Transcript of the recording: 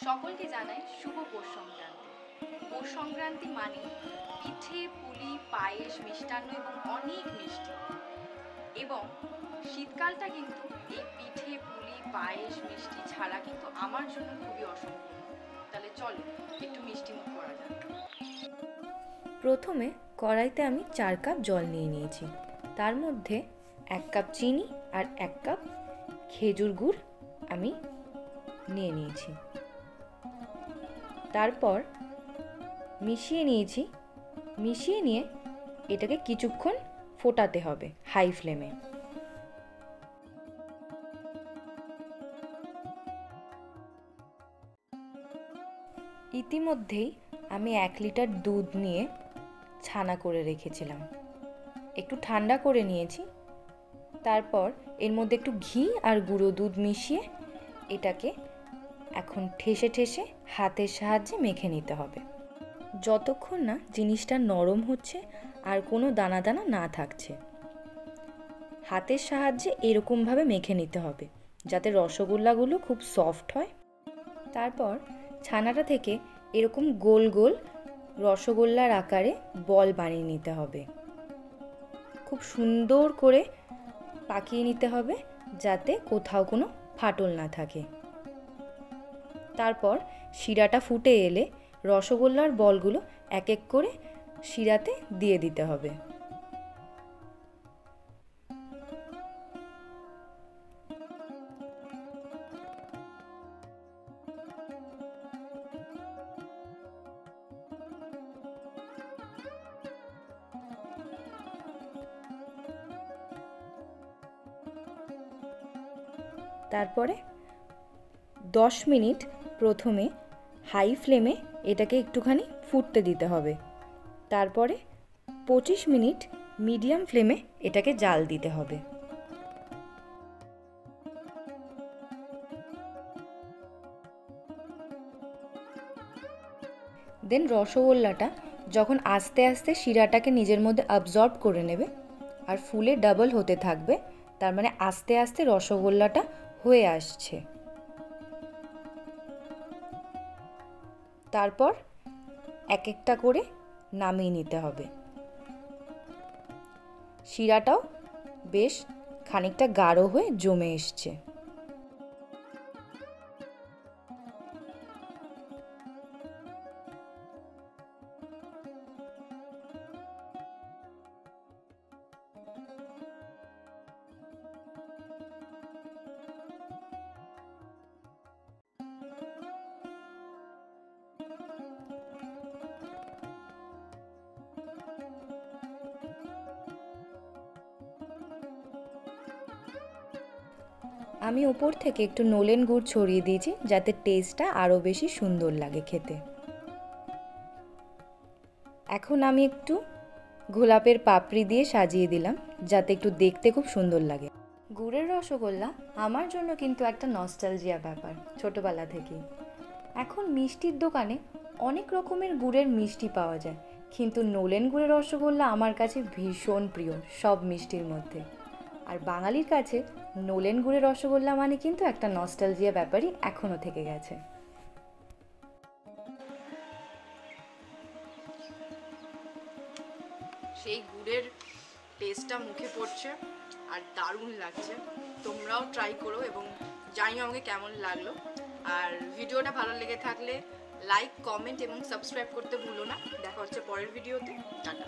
সকলকে জানাই শুভ পৌষ সংক্রান্তি। পৌষ সংক্রান্তি মানে পিঠে, পুলি, পায়েস, মিষ্টান্ন এবং অনেক মিষ্টি। এবং শীতকালটা কিন্তু এই পিঠে, পুলি, পায়েস, মিষ্টি ছাড়া কিন্তু আমার জন্য খুবই অসম্পূর্ণ। তাহলে চলো একটু মিষ্টি মুখ করা যাক। প্রথমে কড়াইতে আমি 4 কাপ জল নিয়ে নিয়েছি। তার মধ্যে 1 কাপ চিনি আর 1 কাপ খেজুর গুড় আমি নিয়ে নিয়েছি। তারপর মিশিয়ে নিয়ে এটাকে কিছুক্ষণ ফোটাতে হবে হাই ফ্লেমে। ইতিমধ্যেই আমি 1 লিটার দুধ নিয়ে ছানা করে রেখেছিলাম, একটু ঠান্ডা করে নিয়েছি। তারপর এর মধ্যে একটু ঘি আর গুঁড়ো দুধ মিশিয়ে এটাকে এখন ঠেসে ঠেসে হাতের সাহায্যে মেখে নিতে হবে, যতক্ষণ না জিনিসটা নরম হচ্ছে আর কোনো দানা দানা না থাকছে। হাতের সাহায্যে এরকমভাবে মেখে নিতে হবে যাতে রসগোল্লাগুলো খুব সফট হয়। তারপর ছানাটা থেকে এরকম গোল গোল রসগোল্লার আকারে বল বানিয়ে নিতে হবে। খুব সুন্দর করে পাকিয়ে নিতে হবে যাতে কোথাও কোনো ফাটল না থাকে। তারপর শিরাটা ফুটে এলে রসগোল্লার বলগুলো এক এক করে শিরাতে দিয়ে দিতে হবে। তারপরে 10 মিনিট প্রথমে হাই ফ্লেমে এটাকে একটুখানি ফুটতে দিতে হবে। তারপরে 25 মিনিট মিডিয়াম ফ্লেমে এটাকে জাল দিতে হবে। দেন রসগোল্লাটা যখন আস্তে আস্তে শিরাটাকে নিজের মধ্যে অ্যাবজর্ব করে নেবে আর ফুলে ডাবল হতে থাকবে, তার মানে আস্তে আস্তে রসগোল্লাটা হয়ে আসছে। তারপর এক একটা করে নামিয়ে নিতে হবে। শিরাটাও বেশ খানিকটা গাঢ় হয়ে জমে এসছে। আমি উপর থেকে একটু নলেন গুড় ছড়িয়ে দিয়েছি যাতে টেস্টটা আরও বেশি সুন্দর লাগে খেতে। এখন আমি একটু গোলাপের পাপড়ি দিয়ে সাজিয়ে দিলাম যাতে একটু দেখতে খুব সুন্দর লাগে। গুড়ের রসগোল্লা আমার জন্য কিন্তু একটা নস্টালজিয়া ব্যাপার ছোটবেলা থেকেই। এখন মিষ্টির দোকানে অনেক রকমের গুড়ের মিষ্টি পাওয়া যায়, কিন্তু নলেন গুড়ের রসগোল্লা আমার কাছে ভীষণ প্রিয় সব মিষ্টির মধ্যে। আর বাঙালির কাছে নলেন গুড়ের রসগোল্লা মানে কিন্তু একটা নস্টালজিয়া ব্যাপারই এখনও থেকে গেছে। সেই গুড়ের টেস্টটা মুখে পড়ছে আর দারুণ লাগছে। তোমরাও ট্রাই করো এবং জানিও আমাকে কেমন লাগলো। আর ভিডিওটা ভালো লেগে থাকলে লাইক, কমেন্ট এবং সাবস্ক্রাইব করতে ভুলো না। দেখা হচ্ছে পরের ভিডিওতে। টাটা।